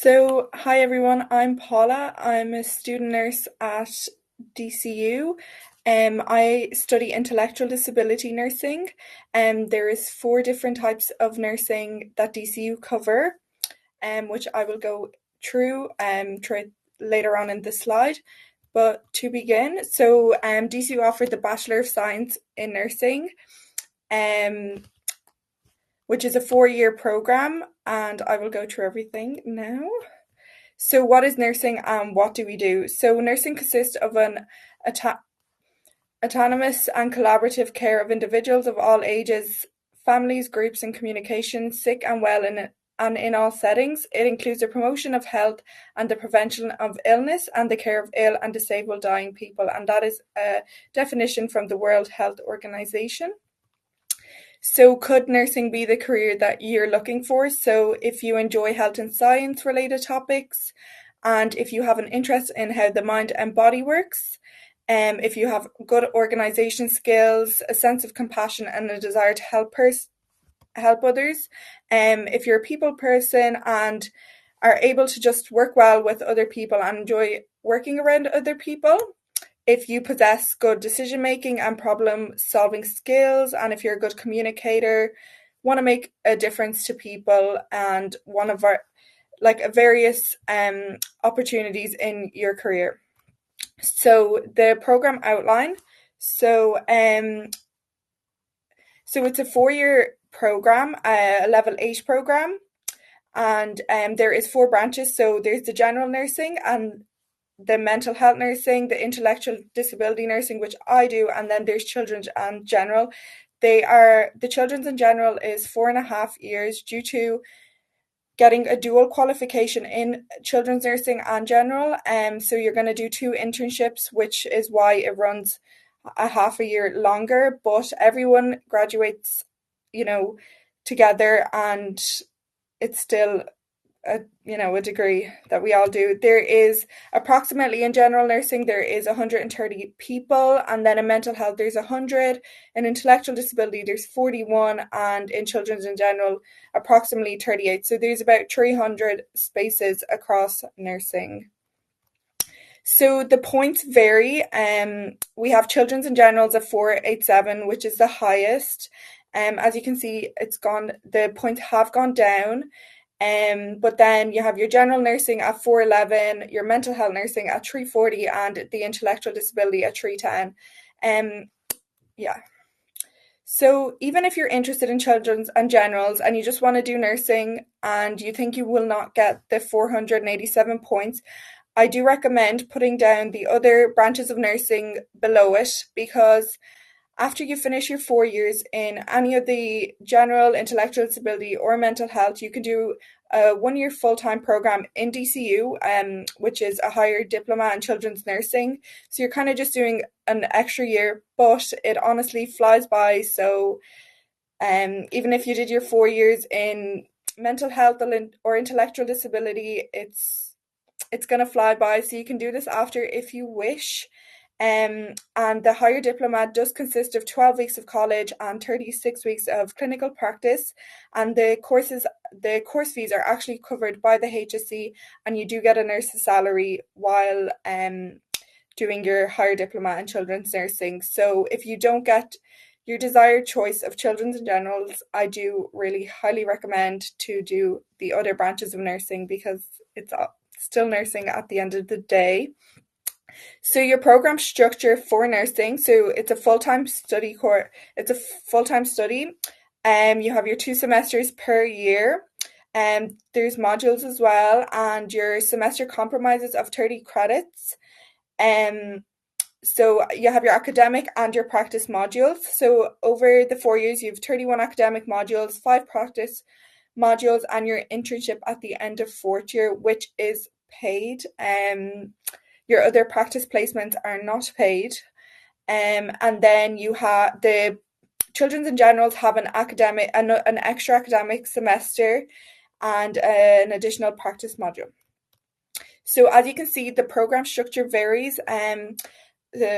Hi everyone, I'm Paula. I'm a student nurse at DCU. I study intellectual disability nursing. There is four different types of nursing that DCU cover, which I will go through later on in the slide. But to begin, DCU offered the Bachelor of Science in Nursing, um, which is a 4-year program, and I will go through everything now. So, what is nursing and what do we do? So, nursing consists of an auto- autonomous and collaborative care of individuals of all ages, families, groups, and communications, sick and well, and in all settings. It includes the promotion of health and the prevention of illness and the care of ill and disabled dying people. And that is a definition from the World Health Organization. So, could nursing be the career that you're looking for? So, if you enjoy health and science related topics, and if you have an interest in how the mind and body works, if you have good organization skills, a sense of compassion, and a desire to help others, if you're a people person and are able to just work well with other people and enjoy working around other people, if you possess good decision making and problem solving skills, and if you're a good communicator, want to make a difference to people, and one of our various opportunities in your career. So the program outline. So um so it's a 4-year program, a level 8 program, and there is 4 branches. So there's the general nursing and the mental health nursing, the intellectual disability nursing, which I do, and then there's children's and general. The children's and general is 4.5 years due to getting a dual qualification in children's nursing and general. So you're going to do 2 internships, which is why it runs a half a year longer, but everyone graduates, together, and it's still a degree that we all do. There is approximately, in general nursing, there is 130 people, and then in mental health there's 100, in intellectual disability there's 41, and in children's in general approximately 38. So there's about 300 spaces across nursing. So the points vary. We have children's and generals at 487, which is the highest. As you can see, the points have gone down. But then you have your general nursing at 411, your mental health nursing at 340, and the intellectual disability at 310. Yeah. So even if you're interested in children's and generals and you just want to do nursing and you think you will not get the 487 points, I do recommend putting down the other branches of nursing below it, because after you finish your 4 years in any of the general, intellectual disability, or mental health, you can do a 1-year full-time program in DCU, which is a higher diploma in children's nursing. So you're kind of just doing an extra year, but it honestly flies by. So even if you did your 4 years in mental health or intellectual disability, it's gonna fly by. So you can do this after if you wish. And the higher diploma does consist of 12 weeks of college and 36 weeks of clinical practice. And the course fees are actually covered by the HSC, and you do get a nurse's salary while doing your higher diploma in children's nursing. So if you don't get your desired choice of children's and generals, I do really highly recommend to do the other branches of nursing, because it's still nursing at the end of the day. So your program structure for nursing, so it's a full-time study course. It's a full-time study. You have your 2 semesters per year. There's modules as well, and your semester compromises of 30 credits. Um, so you have your academic and your practice modules. So over the 4 years, you have 31 academic modules, 5 practice modules, and your internship at the end of 4th year, which is paid. Your other practice placements are not paid. And then you have the children's and generals have an extra academic semester and an additional practice module. So as you can see, the program structure varies.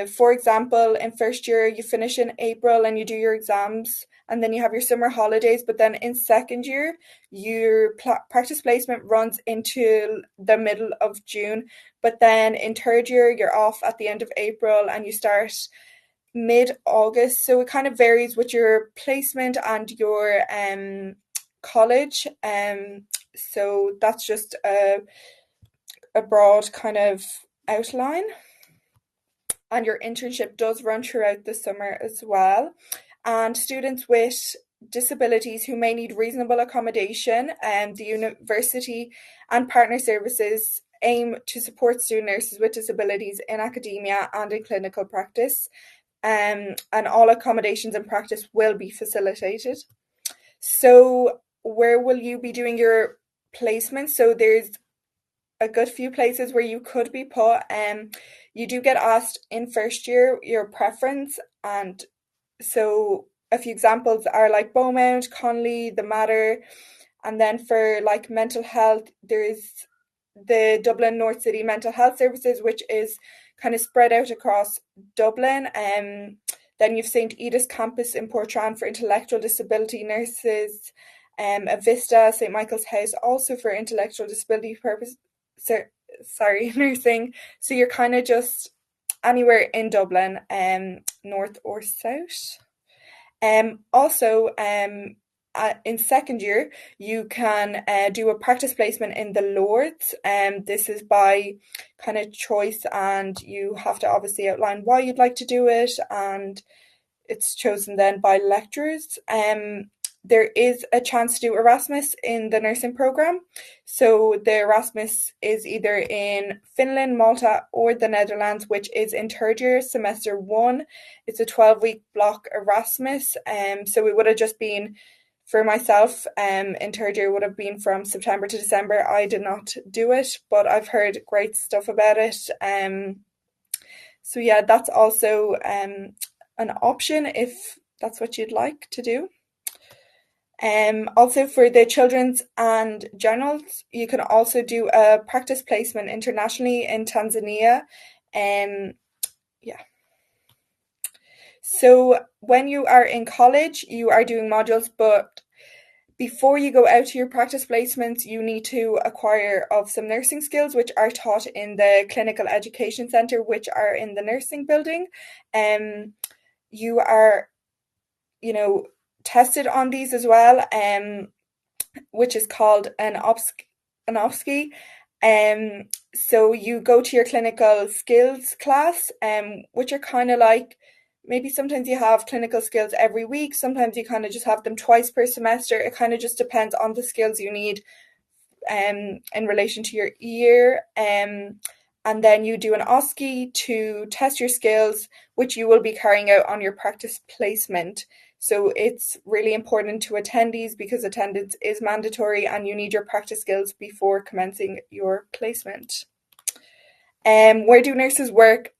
For example, in first year, you finish in April and you do your exams, and then you have your summer holidays. But then in second year, your practice placement runs into the middle of June. But then in third year, you're off at the end of April and you start mid-August. So it kind of varies with your placement and your college. So that's just a broad kind of outline. And your internship does run throughout the summer as well. And students with disabilities who may need reasonable accommodation, the university and partner services aim to support student nurses with disabilities in academia and in clinical practice. And all accommodations and practice will be facilitated. So, where will you be doing your placement? So, there's a good few places where you could be put. You do get asked in first year your preference, and so a few examples are like Beaumont, Conley, the Mater, and then for like mental health, there's the Dublin North City Mental Health Services, which is kind of spread out across Dublin. Then you've St Edith's campus in Portrane for intellectual disability nurses. A Vista, St Michael's House, also for intellectual disability purpose. So, sorry, nursing. So you're kind of just anywhere in Dublin, north or south. Also, in second year, you can do a practice placement in the Lords. This is by kind of choice, and you have to obviously outline why you'd like to do it, and it's chosen then by lecturers. There is a chance to do Erasmus in the nursing program. So the Erasmus is either in Finland, Malta, or the Netherlands, which is in third year, semester one. It's a 12-week block Erasmus. So it would have just been for myself, in third year would have been from September to December. I did not do it, but I've heard great stuff about it. So yeah, that's also an option if that's what you'd like to do. Also for the children's and generals, you can also do a practice placement internationally in Tanzania. Um, yeah. So when you are in college, you are doing modules, but before you go out to your practice placements, you need to acquire of some nursing skills, which are taught in the clinical education centre, which are in the nursing building. You are, you know, tested on these as well, which is called an OPSCE. So you go to your clinical skills class, which are kind of like maybe sometimes you have clinical skills every week, sometimes you kind of just have them twice per semester. It kind of just depends on the skills you need in relation to your year. And then you do an OSCE to test your skills, which you will be carrying out on your practice placement. So it's really important to attend these because attendance is mandatory and you need your practice skills before commencing your placement. Where do nurses work?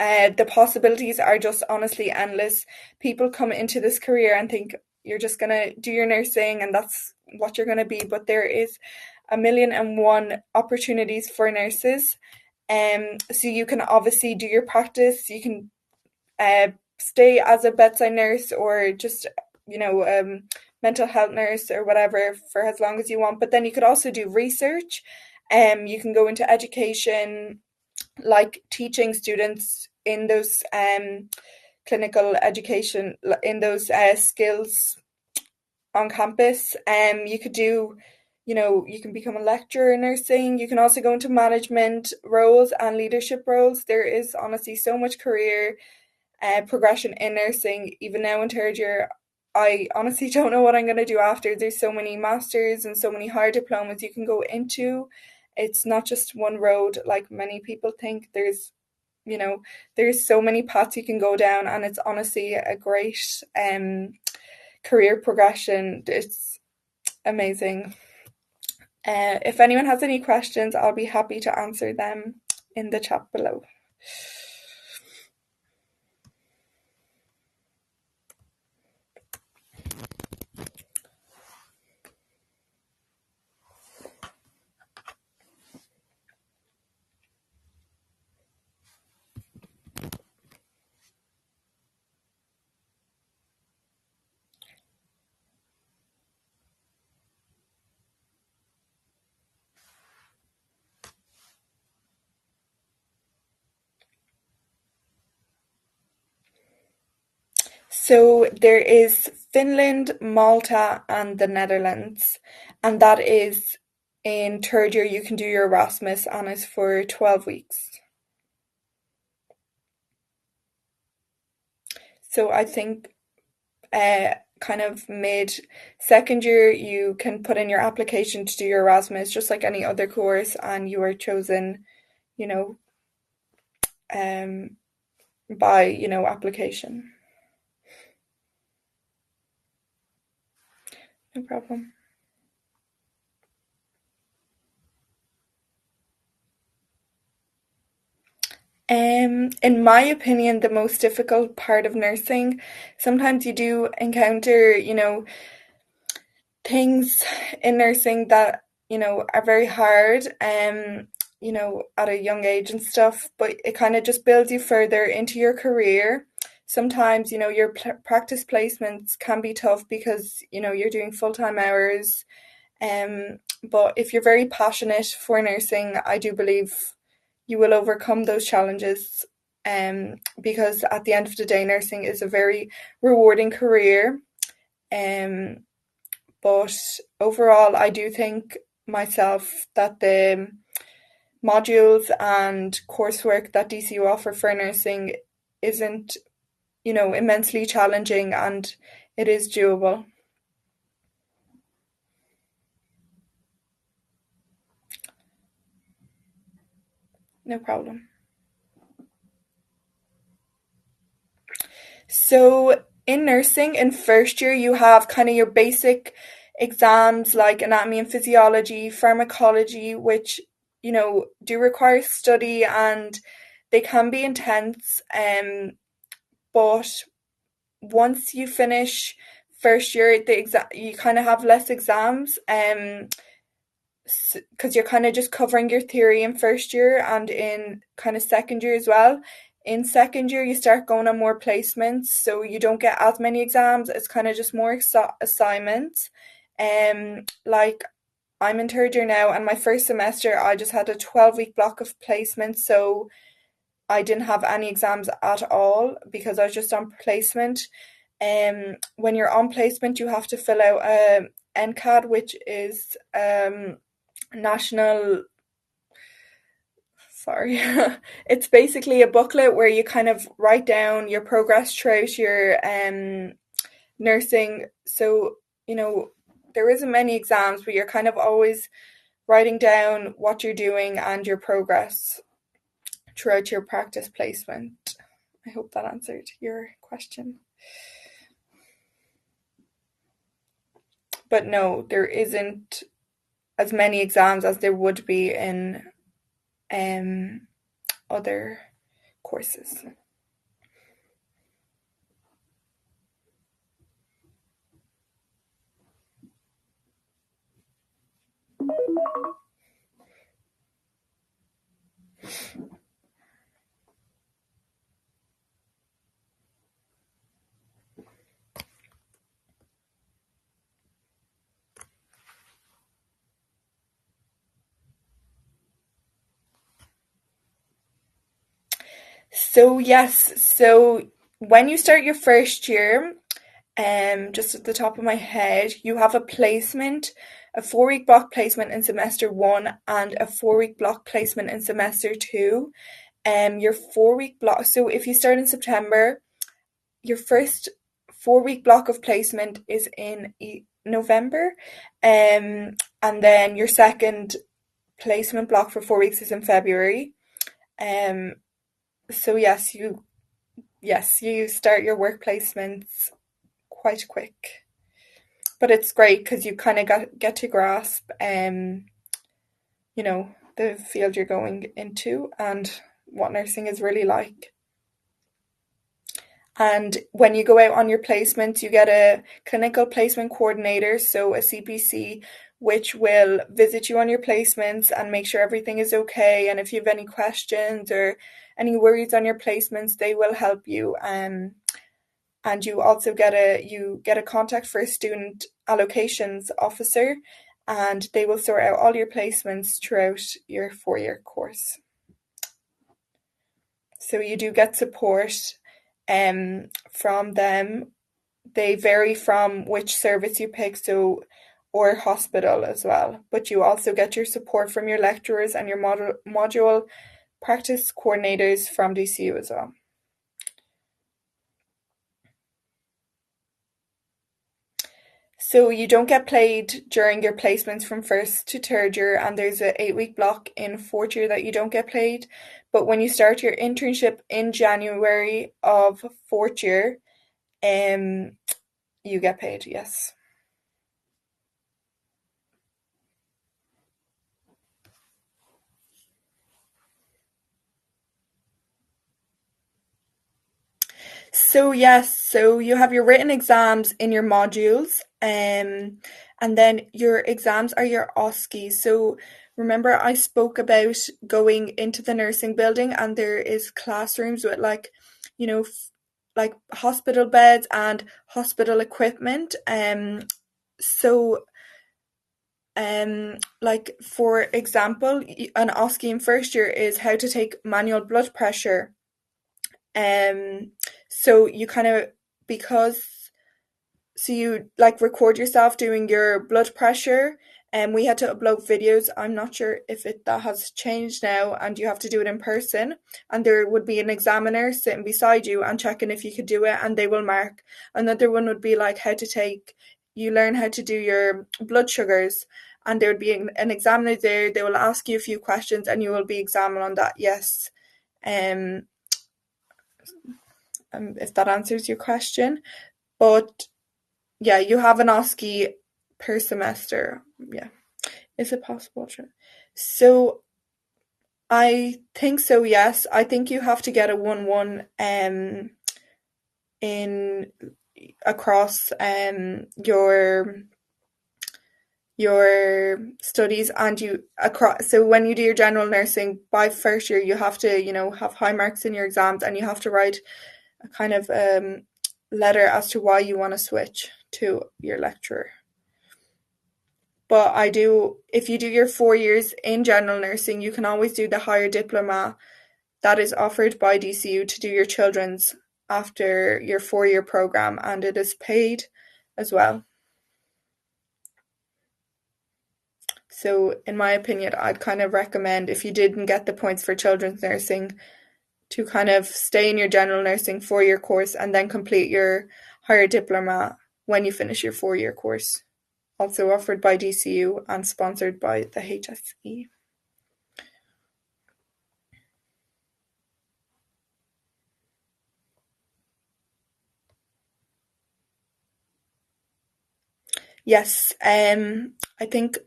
The possibilities are just honestly endless. People come into this career and think you're just going to do your nursing and that's what you're going to be, but there is a million and one opportunities for nurses. So you can obviously do your practice, you can stay as a bedside nurse or just, mental health nurse or whatever for as long as you want. But then you could also do research. You can go into education, like teaching students in those clinical education, in those skills on campus. You could do, you can become a lecturer in nursing. You can also go into management roles and leadership roles. There is honestly so much career progression in nursing. Even now in third year, I honestly don't know what I'm going to do after. There's so many masters and so many higher diplomas you can go into. It's not just one road like many people think. There's so many paths you can go down, and it's honestly a great career progression. It's amazing. If anyone has any questions, I'll be happy to answer them in the chat below. So there is Finland, Malta, and the Netherlands, and that is in third year you can do your Erasmus, and it's for 12 weeks. So I think kind of mid second year you can put in your application to do your Erasmus just like any other course, and you are chosen, you know, um, by application. No problem. In my opinion, the most difficult part of nursing, sometimes you do encounter, things in nursing that, are very hard, at a young age and stuff, but it kind of just builds you further into your career. Sometimes, your practice placements can be tough because, you're doing full-time hours. But if you're very passionate for nursing, I do believe you will overcome those challenges. Because at the end of the day, nursing is a very rewarding career. Um, but overall, I do think myself that the modules and coursework that DCU offer for nursing isn't, immensely challenging, and it is doable. No problem. So in nursing, in first year, you have kind of your basic exams like anatomy and physiology, pharmacology, which, do require study and they can be intense. But once you finish first year, you kind of have less exams. Because you're kind of just covering your theory in first year and in kind of second year as well. In second year, you start going on more placements, so you don't get as many exams. It's kind of just more assignments. Like I'm in third year now, and my first semester, I just had a 12-week block of placement, so I didn't have any exams at all because I was just on placement. When you're on placement, you have to fill out a NCAD, which is national sorry it's basically a booklet where you kind of write down your progress throughout your nursing. So there isn't many exams, but you're kind of always writing down what you're doing and your progress throughout your practice placement. I hope that answered your question. But no, there isn't as many exams as there would be in um, other courses. So yes, so when you start your first year, just at the top of my head, you have a placement, a 4-week block placement in semester one and a 4-week block placement in semester two. Your 4-week block. So if you start in September, your first 4-week block of placement is in November, and then your second placement block for 4 weeks is in February. Um, so yes, you start your work placements quite quick, but it's great because you kind of get to grasp, the field you're going into and what nursing is really like. And when you go out on your placements, you get a clinical placement coordinator, so a CPC, which will visit you on your placements and make sure everything is okay. And if you have any questions or any worries on your placements, they will help you. And you also get a contact for a student allocations officer, and they will sort out all your placements throughout your 4-year course. So you do get support from them they vary from which service you pick, so or hospital as well. But you also get your support from your lecturers and your module practice coordinators from DCU as well. So you don't get paid during your placements from first to third year, and there's a 8 week block in fourth year that you don't get paid. But when you start your internship in January of fourth year, um, you get paid. Yes. So yes, so you have your written exams in your modules, and then your exams are your OSCEs. So remember I spoke about going into the nursing building and there is classrooms with like, like hospital beds and hospital equipment. So like for example, an OSCE in first year is how to take manual blood pressure. Um, so you kind of because so you like record yourself doing your blood pressure, and we had to upload videos. I'm not sure if it that has changed now, and you have to do it in person. And there would be an examiner sitting beside you and checking if you could do it, and they will mark. Another one would be like how to take. You learn how to do your blood sugars, and there would be an examiner there. They will ask you a few questions, and you will be examined on that. Yes. Um, if that answers your question. But yeah, you have an OSCE per semester. Yeah. Is it possible? So I think so, yes. I think you have to get a 1-1 in across your studies, and you across so when you do your general nursing by first year you have to, have high marks in your exams, and you have to write a kind of letter as to why you want to switch to your lecturer. But if you do your 4 years in general nursing, you can always do the higher diploma that is offered by DCU to do your children's after your 4 year program, and it is paid as well. So, in my opinion, I'd kind of recommend if you didn't get the points for children's nursing to kind of stay in your general nursing 4 year course and then complete your higher diploma when you finish your 4 year course. Also offered by DCU and sponsored by the HSE. Yes, I think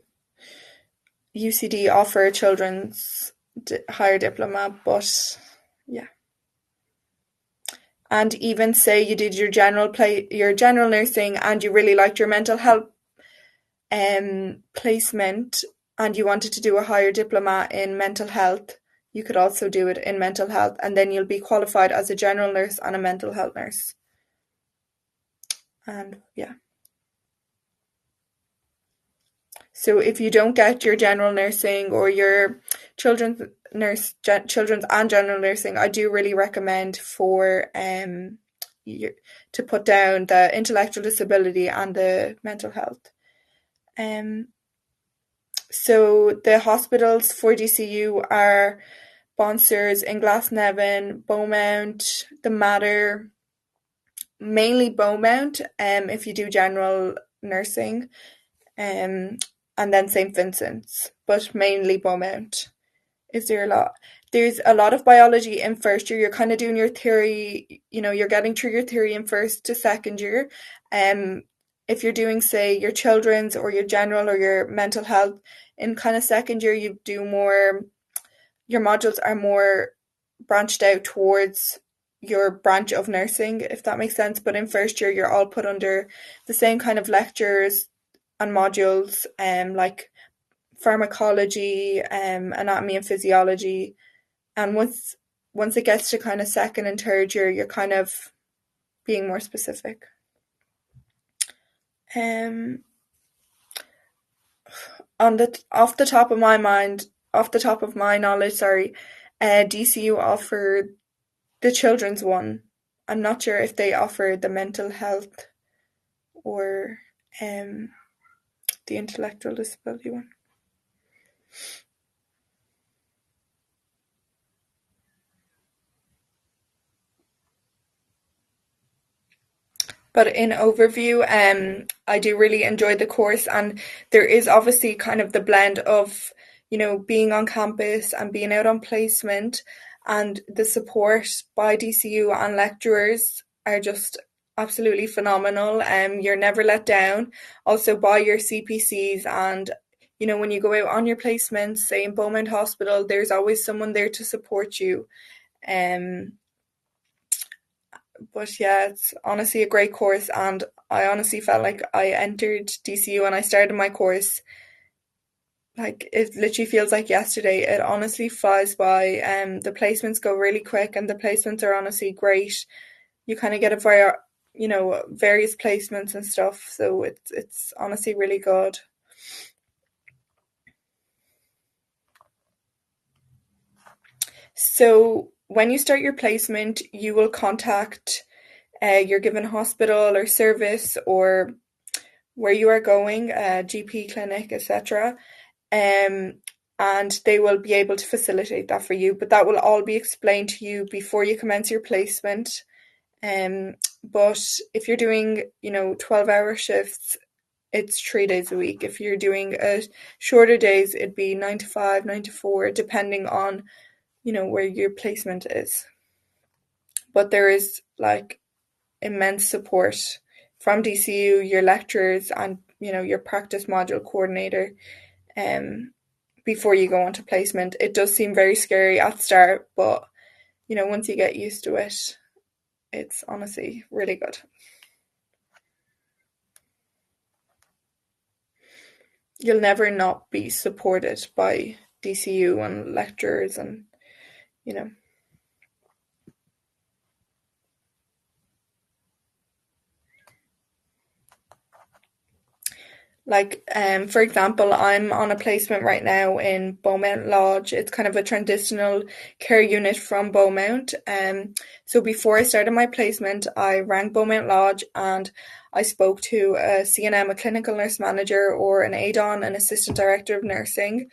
UCD offer a children's higher diploma, but yeah. And even say you did your general nursing and you really liked your mental health placement, and you wanted to do a higher diploma in mental health, you could also do it in mental health, and then you'll be qualified as a general nurse and a mental health nurse. And yeah. So if you don't get your general nursing or your children's and general nursing, I do really recommend for to put down the intellectual disability and the mental health. Um, so the hospitals for DCU are Bonsers in Glasnevin, Beaumont, the Mater, mainly Beaumont. If you do general nursing, um, and then St. Vincent's, but mainly Beaumont. Is there a lot? There's a lot of biology in first year. You're kind of doing your theory, you're getting through your theory in first to second year. If you're doing, say, your children's or your general or your mental health, in kind of second year, you do more, your modules are more branched out towards your branch of nursing, if that makes sense. But in first year, you're all put under the same kind of lectures and modules, like pharmacology, anatomy and physiology. And once it gets to kind of second and third year, you're kind of being more specific. Um, on the off the top of my knowledge, sorry, DCU offer the children's one. I'm not sure if they offer the mental health. or the intellectual disability one. But in overview, I do really enjoy the course, and there is obviously kind of the blend of, being on campus and being out on placement, and the support by DCU and lecturers are just absolutely phenomenal. You're never let down. Also by your CPCs, and when you go out on your placements, say in Beaumont Hospital, there's always someone there to support you. Um, but yeah, it's honestly a great course, and I honestly felt like I entered DCU and I started my course. Like it literally feels like yesterday. It honestly flies by. The placements go really quick, and the placements are honestly great. You kind of get various placements and stuff. So it's honestly really good. So when you start your placement, you will contact your given hospital or service or where you are going, GP clinic, etc. Um, and they will be able to facilitate that for you. But that will all be explained to you before you commence your placement. Um, but if you're doing, 12-hour shifts, it's 3 days a week. If you're doing shorter days, it'd be 9 to 5, 9 to 4, depending on, where your placement is. But there is like immense support from DCU, your lecturers, and your practice module coordinator. Um, Before you go onto placement, it does seem very scary at the start, but once you get used to it, it's honestly really good. You'll never not be supported by DCU and lecturers, and you know like, for example, I'm on a placement right now in Beaumont Lodge. It's kind of a transitional care unit from Beaumont. So before I started my placement, I rang Beaumont Lodge and I spoke to a CNM, a clinical nurse manager, or an ADON, an assistant director of nursing,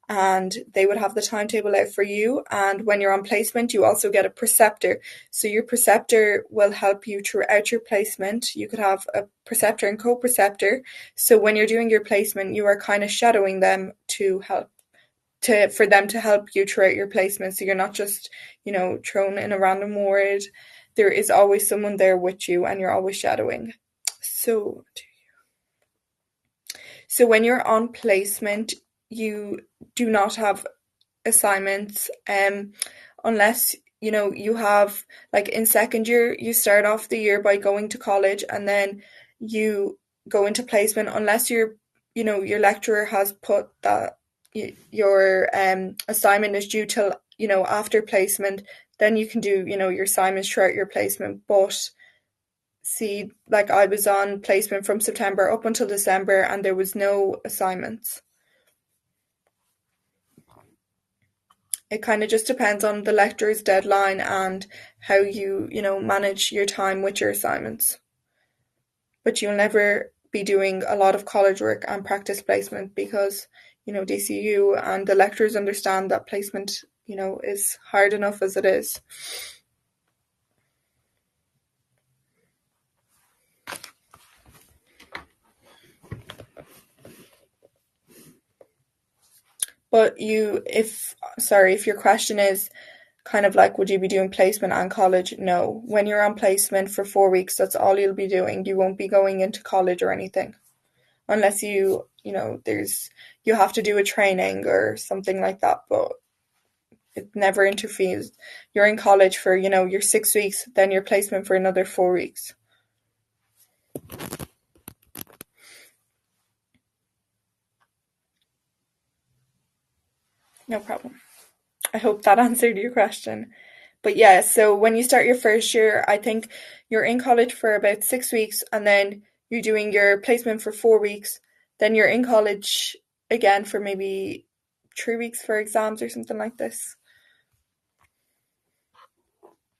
and they would have the timetable out for you. And when you're on placement, you also get a preceptor. So your preceptor will help you throughout your placement. You could have a preceptor and co-preceptor. So when you're doing your placement, you are kind of shadowing them for them to help you throughout your placement. So you're not just, thrown in a random ward. There is always someone there with you, and you're always shadowing. So when you're on placement, you do not have assignments, unless you have, like, in second year you start off the year by going to college, and then you go into placement unless your lecturer has put that your assignment is due till after placement. Then you can do your assignments throughout your placement. But see, like, I was on placement from September up until December, and there was no assignments. It kind of just depends on the lecturer's deadline and how you manage your time with your assignments. But you'll never be doing a lot of college work and practice placement because, DCU and the lecturers understand that placement, is hard enough as it is. But if your question is kind of like, would you be doing placement and college? No. When you're on placement for 4 weeks, that's all you'll be doing. You won't be going into college or anything. Unless you have to do a training or something like that, but it never interferes. You're in college for, your 6 weeks, then your placement for another 4 weeks. No problem. I hope that answered your question. But yeah, so when you start your first year, I think you're in college for about 6 weeks, and then you're doing your placement for 4 weeks. Then you're in college again for maybe 3 weeks for exams or something like this.